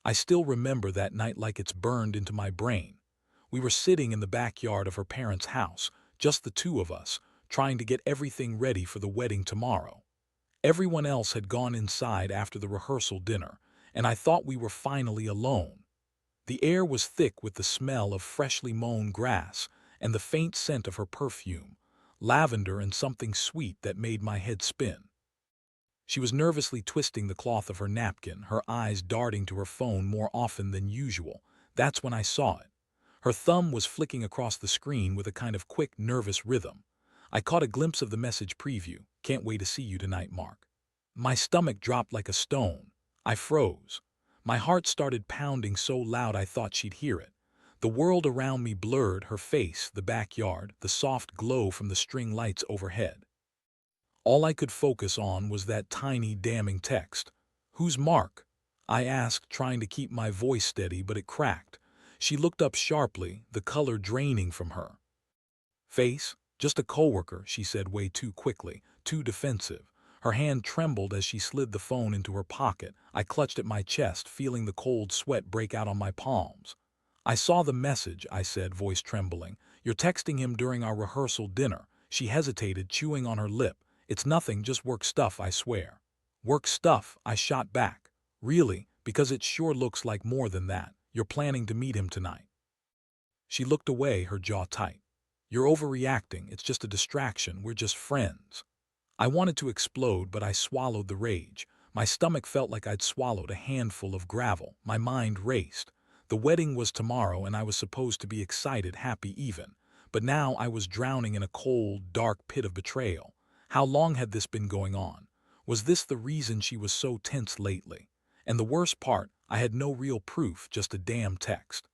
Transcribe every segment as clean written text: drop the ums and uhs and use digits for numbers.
I still remember that night like it's burned into my brain. We were sitting in the backyard of her parents' house, just the two of us, trying to get everything ready for the wedding tomorrow. Everyone else had gone inside after the rehearsal dinner, and I thought we were finally alone. The air was thick with the smell of freshly mown grass and the faint scent of her perfume, lavender and something sweet that made my head spin. She was nervously twisting the cloth of her napkin, her eyes darting to her phone more often than usual. That's when I saw it. Her thumb was flicking across the screen with a kind of quick, nervous rhythm. I caught a glimpse of the message preview. "Can't wait to see you tonight, Mark." My stomach dropped like a stone. I froze. My heart started pounding so loud I thought she'd hear it. The world around me blurred, her face, the backyard, the soft glow from the string lights overhead. All I could focus on was that tiny, damning text. "Who's Mark?" I asked, trying to keep my voice steady, but it cracked. She looked up sharply, the color draining from her face. "Just a coworker," she said way too quickly, too defensive. Her hand trembled as she slid the phone into her pocket. I clutched at my chest, feeling the cold sweat break out on my palms. "I saw the message," I said, voice trembling. "You're texting him during our rehearsal dinner." She hesitated, chewing on her lip. "It's nothing, just work stuff, I swear." "Work stuff," I shot back. "Really? Because it sure looks like more than that. You're planning to meet him tonight." She looked away, her jaw tight. "You're overreacting. It's just a distraction. We're just friends." I wanted to explode, but I swallowed the rage. My stomach felt like I'd swallowed a handful of gravel. My mind raced. The wedding was tomorrow, and I was supposed to be excited, happy even. But now I was drowning in a cold, dark pit of betrayal. How long had this been going on? Was this the reason she was so tense lately? And the worst part, I had no real proof, just a damn text.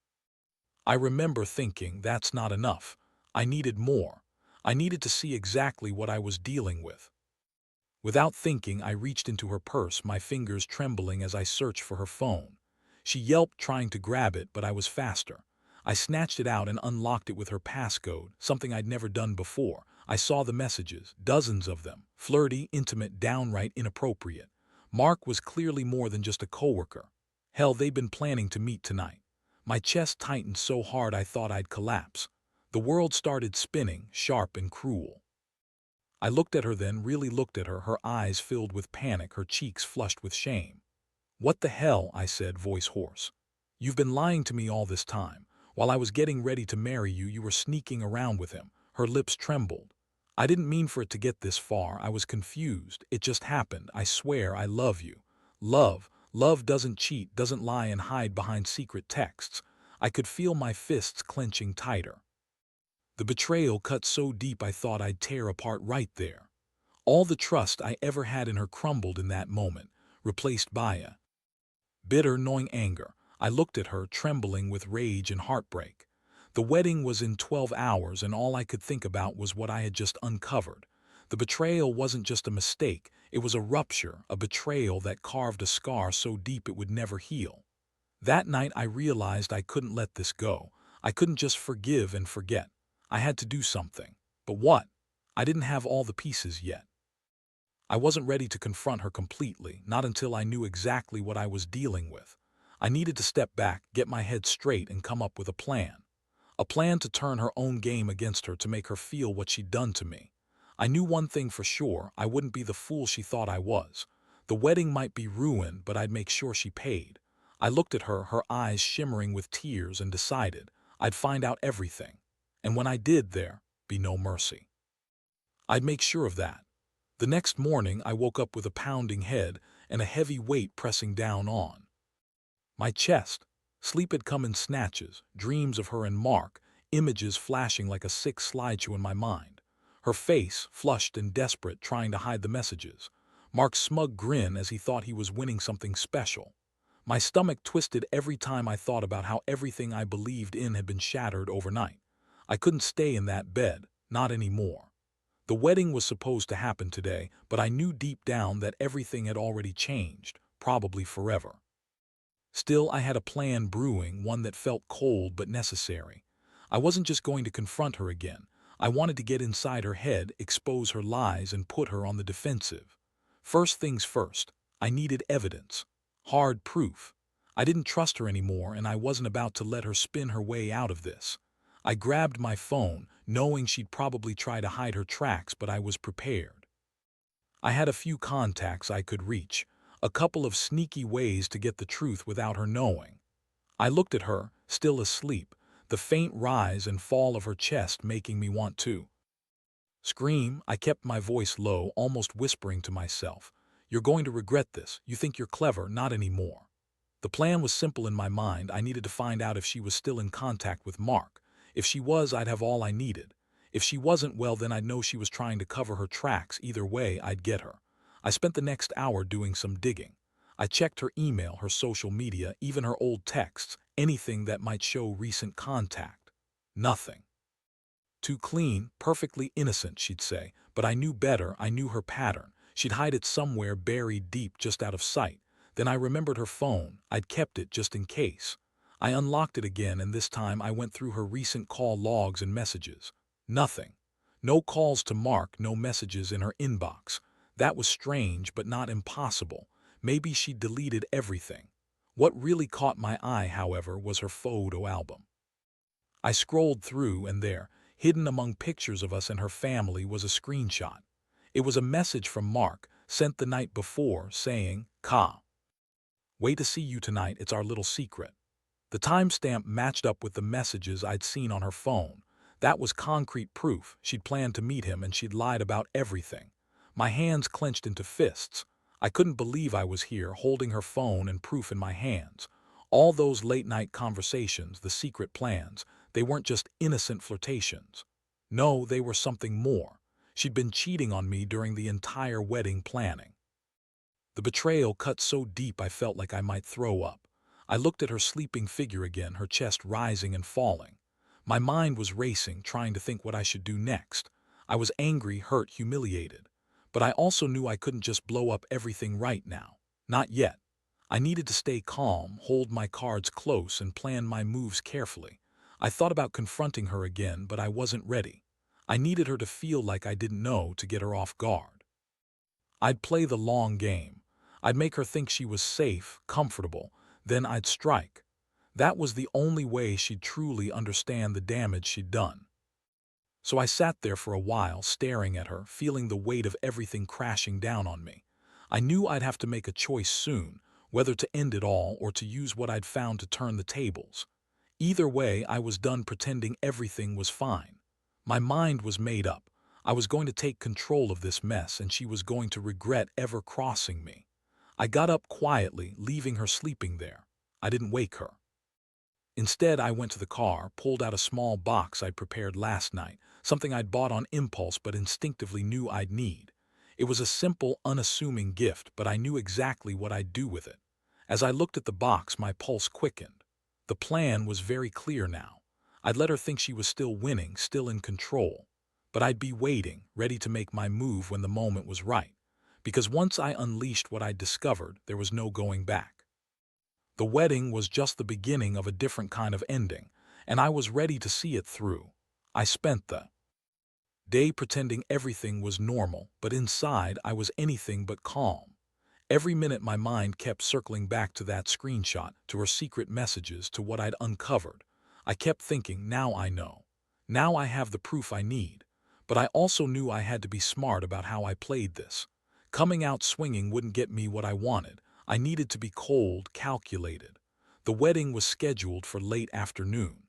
I remember thinking, that's not enough. I needed more. I needed to see exactly what I was dealing with. Without thinking, I reached into her purse, my fingers trembling as I searched for her phone. She yelped, trying to grab it, but I was faster. I snatched it out and unlocked it with her passcode, something I'd never done before. I saw the messages, dozens of them, flirty, intimate, downright inappropriate. Mark was clearly more than just a coworker. Hell, they'd been planning to meet tonight. My chest tightened so hard I thought I'd collapse. The world started spinning, sharp and cruel. I looked at her then, really looked at her, her eyes filled with panic, her cheeks flushed with shame. "What the hell?" I said, voice hoarse. "You've been lying to me all this time. While I was getting ready to marry you, you were sneaking around with him." Her lips trembled. "I didn't mean for it to get this far. I was confused. It just happened. I swear I love you." Love doesn't cheat, doesn't lie and hide behind secret texts. I could feel my fists clenching tighter. The betrayal cut so deep I thought I'd tear apart right there. All the trust I ever had in her crumbled in that moment, replaced by a bitter, gnawing anger. I looked at her, trembling with rage and heartbreak. The wedding was in 12 hours, and all I could think about was what I had just uncovered. The betrayal wasn't just a mistake, it was a rupture, a betrayal that carved a scar so deep it would never heal. That night I realized I couldn't let this go. I couldn't just forgive and forget. I had to do something. But what? I didn't have all the pieces yet. I wasn't ready to confront her completely, not until I knew exactly what I was dealing with. I needed to step back, get my head straight, and come up with a plan. A plan to turn her own game against her, to make her feel what she'd done to me. I knew one thing for sure: I wouldn't be the fool she thought I was. The wedding might be ruined, but I'd make sure she paid. I looked at her, her eyes shimmering with tears, and decided I'd find out everything. And when I did, there'd be no mercy. I'd make sure of that. The next morning, I woke up with a pounding head and a heavy weight pressing down on my chest. Sleep had come in snatches, dreams of her and Mark, images flashing like a sick slideshow in my mind. Her face, flushed and desperate, trying to hide the messages. Mark's smug grin as he thought he was winning something special. My stomach twisted every time I thought about how everything I believed in had been shattered overnight. I couldn't stay in that bed, not anymore. The wedding was supposed to happen today, but I knew deep down that everything had already changed, probably forever. Still, I had a plan brewing, one that felt cold but necessary. I wasn't just going to confront her again. I wanted to get inside her head, expose her lies, and put her on the defensive. First things first, I needed evidence. Hard proof. I didn't trust her anymore, and I wasn't about to let her spin her way out of this. I grabbed my phone, knowing she'd probably try to hide her tracks, but I was prepared. I had a few contacts I could reach, a couple of sneaky ways to get the truth without her knowing. I looked at her, still asleep, the faint rise and fall of her chest making me want to scream. I kept my voice low, almost whispering to myself, "You're going to regret this. You think you're clever, not anymore." The plan was simple in my mind. I needed to find out if she was still in contact with Mark. If she was, I'd have all I needed. If she wasn't, well, then I'd know she was trying to cover her tracks. Either way, I'd get her. I spent the next hour doing some digging. I checked her email, her social media, even her old texts, anything that might show recent contact. Nothing. Too clean, perfectly innocent, she'd say, but I knew better. I knew her pattern. She'd hide it somewhere buried deep, just out of sight. Then I remembered her phone. I'd kept it just in case. I unlocked it again, and this time I went through her recent call logs and messages. Nothing. No calls to Mark, no messages in her inbox. That was strange, but not impossible. Maybe she'd deleted everything. What really caught my eye, however, was her photo album. I scrolled through, and there, hidden among pictures of us and her family, was a screenshot. It was a message from Mark, sent the night before, saying, "Ka. Wait to see you tonight, it's our little secret." The timestamp matched up with the messages I'd seen on her phone. That was concrete proof. She'd planned to meet him, and she'd lied about everything. My hands clenched into fists. I couldn't believe I was here, holding her phone and proof in my hands. All those late-night conversations, the secret plans, they weren't just innocent flirtations. No, they were something more. She'd been cheating on me during the entire wedding planning. The betrayal cut so deep I felt like I might throw up. I looked at her sleeping figure again, her chest rising and falling. My mind was racing, trying to think what I should do next. I was angry, hurt, humiliated. But I also knew I couldn't just blow up everything right now. Not yet. I needed to stay calm, hold my cards close, and plan my moves carefully. I thought about confronting her again, but I wasn't ready. I needed her to feel like I didn't know, to get her off guard. I'd play the long game. I'd make her think she was safe, comfortable, then I'd strike. That was the only way she'd truly understand the damage she'd done. So I sat there for a while, staring at her, feeling the weight of everything crashing down on me. I knew I'd have to make a choice soon, whether to end it all or to use what I'd found to turn the tables. Either way, I was done pretending everything was fine. My mind was made up. I was going to take control of this mess, and she was going to regret ever crossing me. I got up quietly, leaving her sleeping there. I didn't wake her. Instead, I went to the car, pulled out a small box I'd prepared last night, something I'd bought on impulse but instinctively knew I'd need. It was a simple, unassuming gift, but I knew exactly what I'd do with it. As I looked at the box, my pulse quickened. The plan was very clear now. I'd let her think she was still winning, still in control. But I'd be waiting, ready to make my move when the moment was right. Because once I unleashed what I'd discovered, there was no going back. The wedding was just the beginning of a different kind of ending, and I was ready to see it through. I spent the day pretending everything was normal, but inside I was anything but calm. Every minute my mind kept circling back to that screenshot, to her secret messages, to what I'd uncovered. I kept thinking, now I know. Now I have the proof I need. But I also knew I had to be smart about how I played this. Coming out swinging wouldn't get me what I wanted. I needed to be cold, calculated. The wedding was scheduled for late afternoon.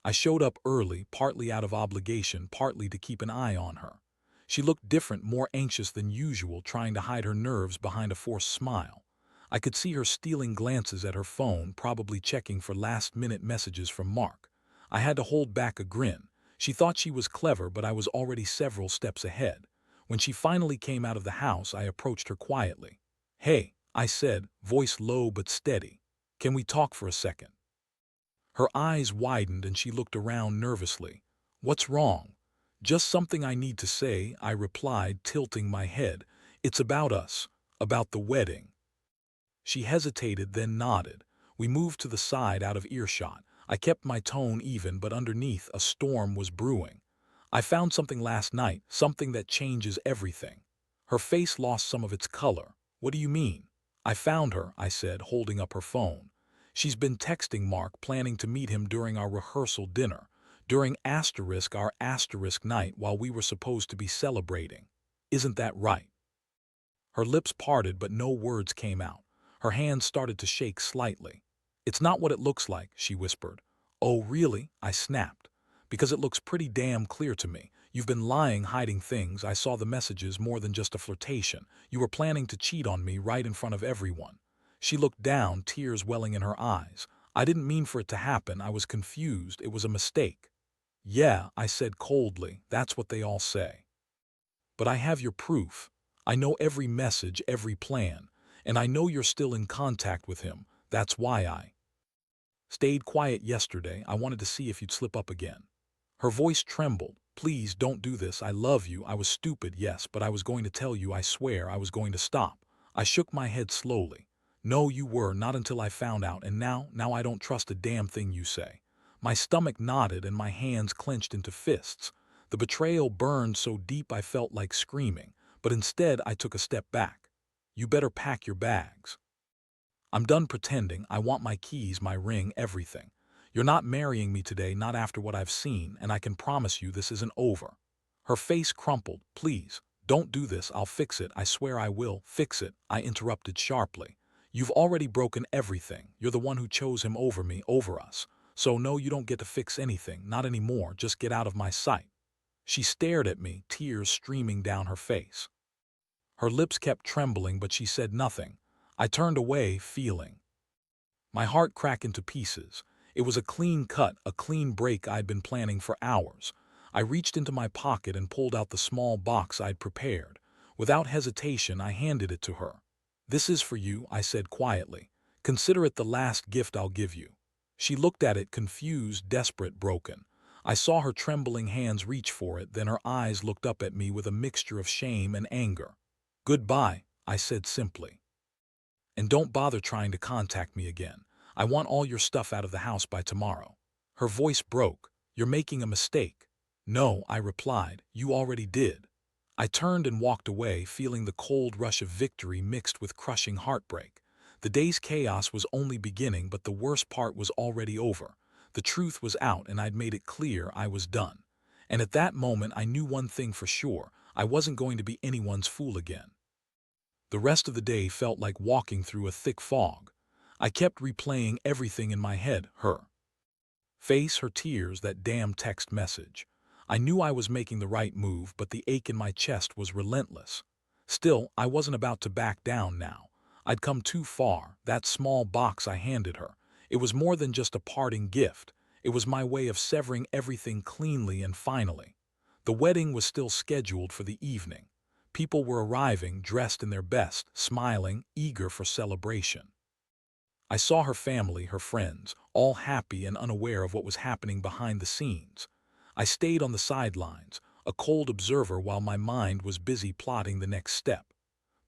I showed up early, partly out of obligation, partly to keep an eye on her. She looked different, more anxious than usual, trying to hide her nerves behind a forced smile. I could see her stealing glances at her phone, probably checking for last-minute messages from Mark. I had to hold back a grin. She thought she was clever, but I was already several steps ahead. When she finally came out of the house, I approached her quietly. "Hey," I said, voice low but steady. "Can we talk for a second?" Her eyes widened and she looked around nervously. "What's wrong?" "Just something I need to say," I replied, tilting my head. "It's about us, about the wedding." She hesitated, then nodded. We moved to the side, out of earshot. I kept my tone even, but underneath, a storm was brewing. "I found something last night, something that changes everything." Her face lost some of its color. "What do you mean?" I found her, I said, holding up her phone. She's been texting Mark, planning to meet him during our rehearsal dinner, during our asterisk night while we were supposed to be celebrating. Isn't that right? Her lips parted, but no words came out. Her hands started to shake slightly. It's not what it looks like, she whispered. Oh, really? I snapped. Because it looks pretty damn clear to me. You've been lying, hiding things. I saw the messages, more than just a flirtation. You were planning to cheat on me right in front of everyone. She looked down, tears welling in her eyes. I didn't mean for it to happen. I was confused. It was a mistake. Yeah, I said coldly. That's what they all say. But I have your proof. I know every message, every plan. And I know you're still in contact with him. That's why I stayed quiet yesterday. I wanted to see if you'd slip up again. Her voice trembled. Please don't do this. I love you. I was stupid, yes, but I was going to tell you. I swear I was going to stop. I shook my head slowly. No, you were, not until I found out, and now I don't trust a damn thing you say. My stomach knotted and my hands clenched into fists. The betrayal burned so deep I felt like screaming, but instead I took a step back. You better pack your bags. I'm done pretending. I want my keys, my ring, everything. You're not marrying me today, not after what I've seen, and I can promise you this isn't over. Her face crumpled. Please, don't do this. I'll fix it. I swear I will. Fix it, I interrupted sharply. You've already broken everything. You're the one who chose him over me, over us. So no, you don't get to fix anything, not anymore. Just get out of my sight. She stared at me, tears streaming down her face. Her lips kept trembling, but she said nothing. I turned away, feeling my heart crack into pieces. It was a clean cut, a clean break I'd been planning for hours. I reached into my pocket and pulled out the small box I'd prepared. Without hesitation, I handed it to her. This is for you, I said quietly. Consider it the last gift I'll give you. She looked at it, confused, desperate, broken. I saw her trembling hands reach for it, then her eyes looked up at me with a mixture of shame and anger. Goodbye, I said simply. And don't bother trying to contact me again. I want all your stuff out of the house by tomorrow. Her voice broke. You're making a mistake. No, I replied, you already did. I turned and walked away, feeling the cold rush of victory mixed with crushing heartbreak. The day's chaos was only beginning, but the worst part was already over. The truth was out, and I'd made it clear I was done. And at that moment I knew one thing for sure. I wasn't going to be anyone's fool again. The rest of the day felt like walking through a thick fog. I kept replaying everything in my head, her face, her tears, that damn text message. I knew I was making the right move, but the ache in my chest was relentless. Still, I wasn't about to back down now. I'd come too far. That small box I handed her, it was more than just a parting gift. It was my way of severing everything cleanly and finally. The wedding was still scheduled for the evening. People were arriving, dressed in their best, smiling, eager for celebration. I saw her family, her friends, all happy and unaware of what was happening behind the scenes. I stayed on the sidelines, a cold observer while my mind was busy plotting the next step.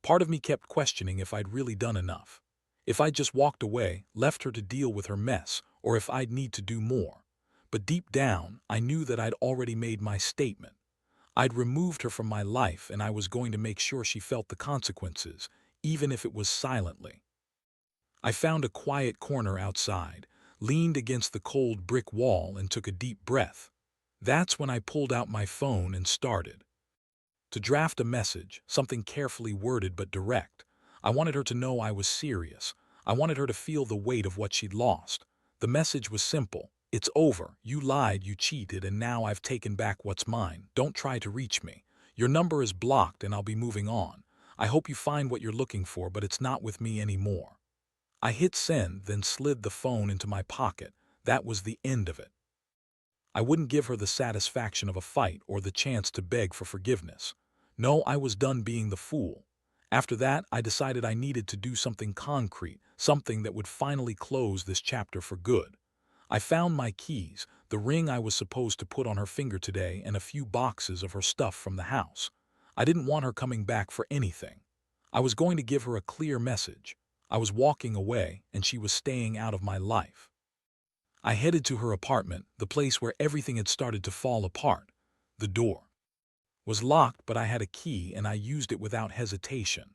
Part of me kept questioning if I'd really done enough. If I'd just walked away, left her to deal with her mess, or if I'd need to do more. But deep down, I knew that I'd already made my statement. I'd removed her from my life, and I was going to make sure she felt the consequences, even if it was silently. I found a quiet corner outside, leaned against the cold brick wall, and took a deep breath. That's when I pulled out my phone and started to draft a message, something carefully worded but direct. I wanted her to know I was serious. I wanted her to feel the weight of what she'd lost. The message was simple. It's over. You lied, you cheated, and now I've taken back what's mine. Don't try to reach me. Your number is blocked and I'll be moving on. I hope you find what you're looking for, but it's not with me anymore. I hit send, then slid the phone into my pocket. That was the end of it. I wouldn't give her the satisfaction of a fight or the chance to beg for forgiveness. No, I was done being the fool. After that, I decided I needed to do something concrete, something that would finally close this chapter for good. I found my keys, the ring I was supposed to put on her finger today, and a few boxes of her stuff from the house. I didn't want her coming back for anything. I was going to give her a clear message. I was walking away, and she was staying out of my life. I headed to her apartment, the place where everything had started to fall apart. The door was locked, but I had a key and I used it without hesitation.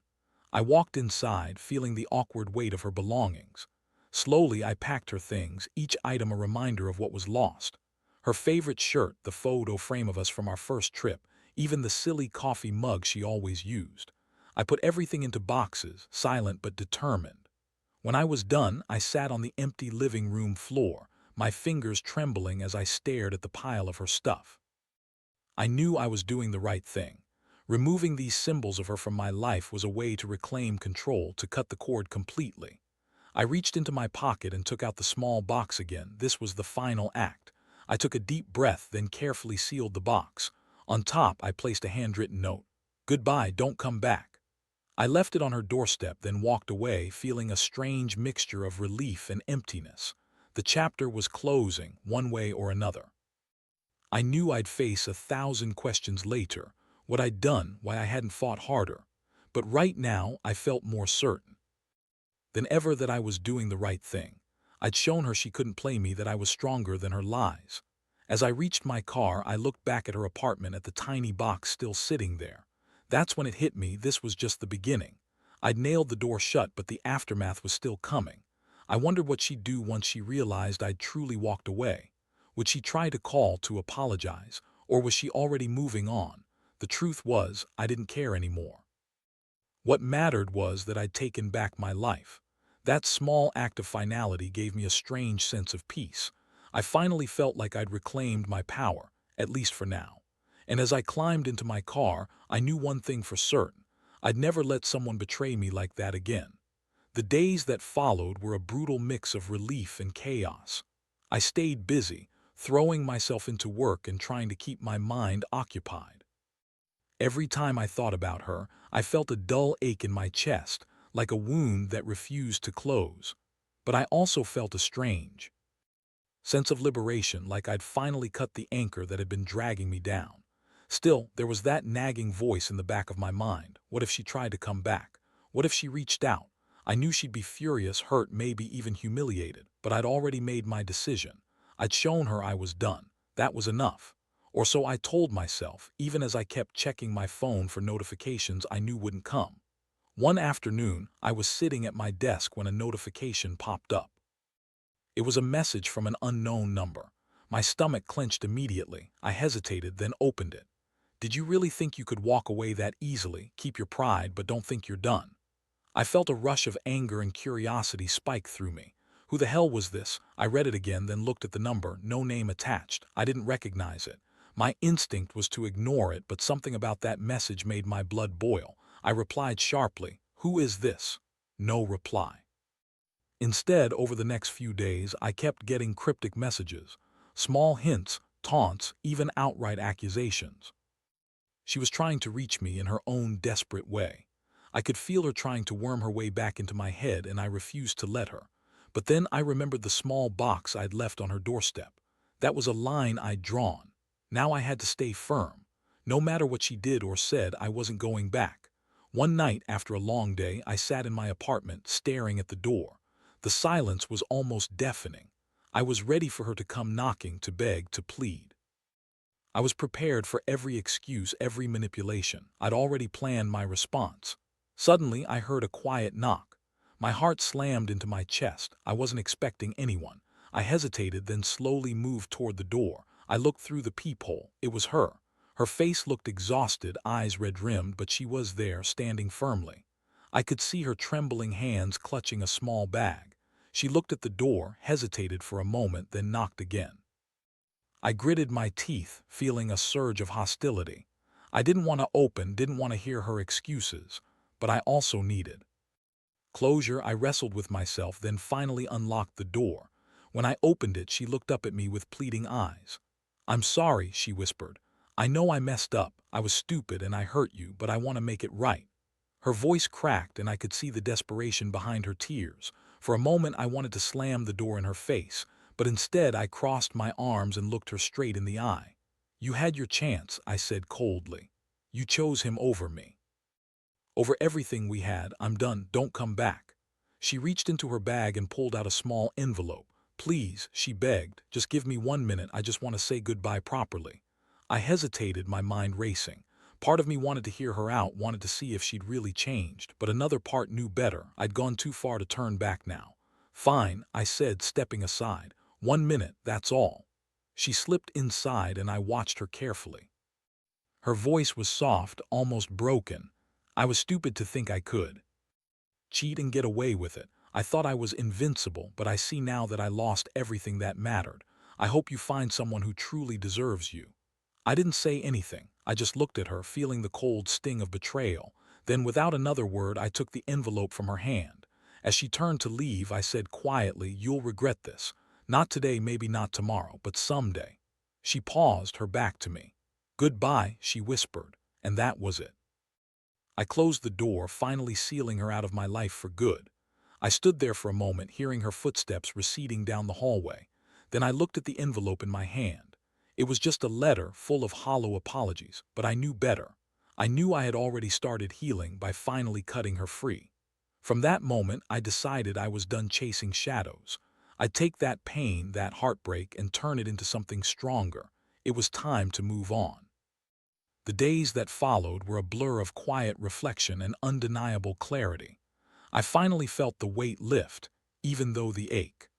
I walked inside, feeling the awkward weight of her belongings. Slowly, I packed her things, each item a reminder of what was lost. Her favorite shirt, the photo frame of us from our first trip, even the silly coffee mug she always used. I put everything into boxes, silent but determined. When I was done, I sat on the empty living room floor, my fingers trembling as I stared at the pile of her stuff. I knew I was doing the right thing. Removing these symbols of her from my life was a way to reclaim control, to cut the cord completely. I reached into my pocket and took out the small box again. This was the final act. I took a deep breath, then carefully sealed the box. On top, I placed a handwritten note. "Goodbye, don't come back." I left it on her doorstep, then walked away, feeling a strange mixture of relief and emptiness. The chapter was closing, one way or another. I knew I'd face 1,000 questions later, what I'd done, why I hadn't fought harder. But right now, I felt more certain than ever that I was doing the right thing. I'd shown her she couldn't play me, that I was stronger than her lies. As I reached my car, I looked back at her apartment, at the tiny box still sitting there. That's when it hit me, this was just the beginning. I'd nailed the door shut, but the aftermath was still coming. I wondered what she'd do once she realized I'd truly walked away. Would she try to call to apologize, or was she already moving on? The truth was, I didn't care anymore. What mattered was that I'd taken back my life. That small act of finality gave me a strange sense of peace. I finally felt like I'd reclaimed my power, at least for now. And as I climbed into my car, I knew one thing for certain. I'd never let someone betray me like that again. The days that followed were a brutal mix of relief and chaos. I stayed busy, throwing myself into work and trying to keep my mind occupied. Every time I thought about her, I felt a dull ache in my chest, like a wound that refused to close. But I also felt a strange sense of liberation, like I'd finally cut the anchor that had been dragging me down. Still, there was that nagging voice in the back of my mind. What if she tried to come back? What if she reached out? I knew she'd be furious, hurt, maybe even humiliated, but I'd already made my decision. I'd shown her I was done. That was enough. Or so I told myself, even as I kept checking my phone for notifications I knew wouldn't come. One afternoon, I was sitting at my desk when a notification popped up. It was a message from an unknown number. My stomach clenched immediately. I hesitated, then opened it. "Did you really think you could walk away that easily? Keep your pride, but don't think you're done." I felt a rush of anger and curiosity spike through me. Who the hell was this? I read it again, then looked at the number. No name attached. I didn't recognize it. My instinct was to ignore it, but something about that message made my blood boil. I replied sharply, "Who is this?" No reply. Instead, over the next few days, I kept getting cryptic messages. Small hints, taunts, even outright accusations. She was trying to reach me in her own desperate way. I could feel her trying to worm her way back into my head, and I refused to let her. But then I remembered the small box I'd left on her doorstep. That was a line I'd drawn. Now I had to stay firm. No matter what she did or said, I wasn't going back. One night, after a long day, I sat in my apartment, staring at the door. The silence was almost deafening. I was ready for her to come knocking, to beg, to plead. I was prepared for every excuse, every manipulation. I'd already planned my response. Suddenly, I heard a quiet knock. My heart slammed into my chest. I wasn't expecting anyone. I hesitated, then slowly moved toward the door. I looked through the peephole. It was her. Her face looked exhausted, eyes red-rimmed, but she was there, standing firmly. I could see her trembling hands clutching a small bag. She looked at the door, hesitated for a moment, then knocked again. I gritted my teeth, feeling a surge of hostility. I didn't want to open, didn't want to hear her excuses, but I also needed closure. I wrestled with myself, then finally unlocked the door. When I opened it, she looked up at me with pleading eyes. "I'm sorry," she whispered. "I know I messed up. I was stupid and I hurt you, but I want to make it right." Her voice cracked, and I could see the desperation behind her tears. For a moment, I wanted to slam the door in her face, but instead I crossed my arms and looked her straight in the eye. "You had your chance," I said coldly. "You chose him over me. Over everything we had. I'm done. Don't come back." She reached into her bag and pulled out a small envelope. "Please," she begged, "just give me 1 minute. I just want to say goodbye properly." I hesitated, my mind racing. Part of me wanted to hear her out, wanted to see if she'd really changed, but another part knew better. I'd gone too far to turn back now. "Fine," I said, stepping aside. "1 minute, that's all." She slipped inside and I watched her carefully. Her voice was soft, almost broken. I was stupid to think I could cheat and get away with it. I thought I was invincible, but I see now that I lost everything that mattered. I hope you find someone who truly deserves you. I didn't say anything. I just looked at her, feeling the cold sting of betrayal. Then, without another word, I took the envelope from her hand. As she turned to leave, I said quietly, "You'll regret this. Not today, maybe not tomorrow, but someday." She paused, her back to me. "Goodbye," she whispered, and that was it. I closed the door, finally sealing her out of my life for good. I stood there for a moment, hearing her footsteps receding down the hallway. Then I looked at the envelope in my hand. It was just a letter full of hollow apologies, but I knew better. I knew I had already started healing by finally cutting her free. From that moment, I decided I was done chasing shadows. I'd take that pain, that heartbreak, and turn it into something stronger. It was time to move on. The days that followed were a blur of quiet reflection and undeniable clarity. I finally felt the weight lift, even though the ache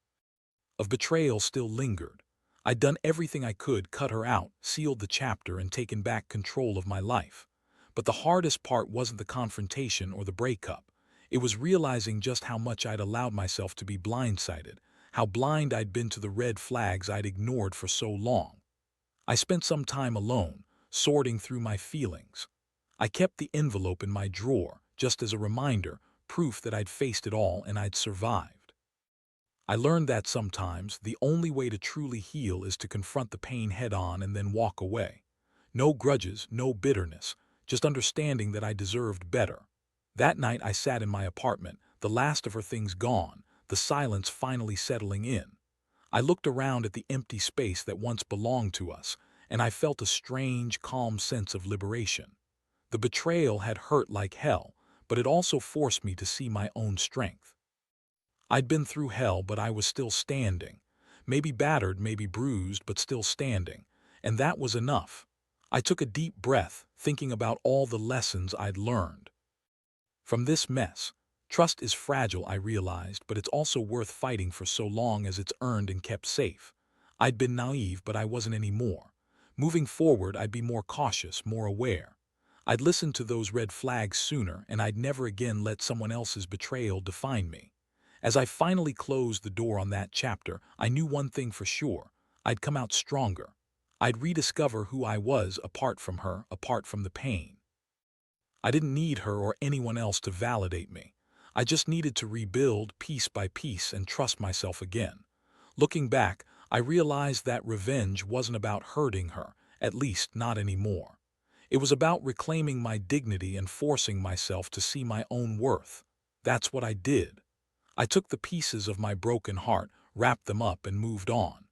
of betrayal still lingered. I'd done everything I could, cut her out, sealed the chapter, and taken back control of my life. But the hardest part wasn't the confrontation or the breakup. It was realizing just how much I'd allowed myself to be blindsided, how blind I'd been to the red flags I'd ignored for so long. I spent some time alone, sorting through my feelings. I kept the envelope in my drawer, just as a reminder, proof that I'd faced it all and I'd survived. I learned that sometimes the only way to truly heal is to confront the pain head-on and then walk away. No grudges, no bitterness, just understanding that I deserved better. That night I sat in my apartment, the last of her things gone, the silence finally settling in. I looked around at the empty space that once belonged to us, and I felt a strange, calm sense of liberation. The betrayal had hurt like hell, but it also forced me to see my own strength. I'd been through hell, but I was still standing. Maybe battered, maybe bruised, but still standing. And that was enough. I took a deep breath, thinking about all the lessons I'd learned from this mess. Trust is fragile, I realized, but it's also worth fighting for so long as it's earned and kept safe. I'd been naive, but I wasn't anymore. Moving forward, I'd be more cautious, more aware. I'd listen to those red flags sooner, and I'd never again let someone else's betrayal define me. As I finally closed the door on that chapter, I knew one thing for sure. I'd come out stronger. I'd rediscover who I was apart from her, apart from the pain. I didn't need her or anyone else to validate me. I just needed to rebuild piece by piece and trust myself again. Looking back, I realized that revenge wasn't about hurting her, at least not anymore. It was about reclaiming my dignity and forcing myself to see my own worth. That's what I did. I took the pieces of my broken heart, wrapped them up, and moved on.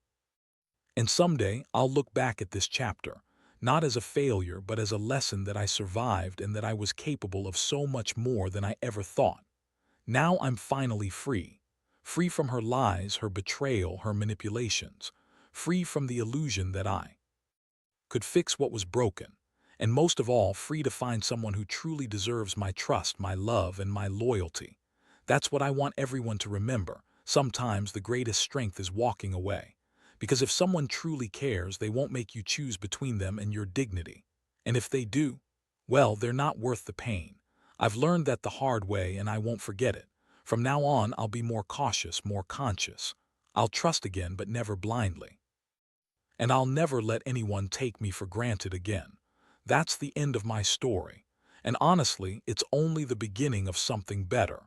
And someday, I'll look back at this chapter, not as a failure, but as a lesson that I survived and that I was capable of so much more than I ever thought. Now I'm finally free. Free from her lies, her betrayal, her manipulations. Free from the illusion that I could fix what was broken. And most of all, free to find someone who truly deserves my trust, my love, and my loyalty. That's what I want everyone to remember. Sometimes the greatest strength is walking away. Because if someone truly cares, they won't make you choose between them and your dignity. And if they do, well, they're not worth the pain. I've learned that the hard way, and I won't forget it. From now on, I'll be more cautious, more conscious. I'll trust again, but never blindly. And I'll never let anyone take me for granted again. That's the end of my story. And honestly, it's only the beginning of something better.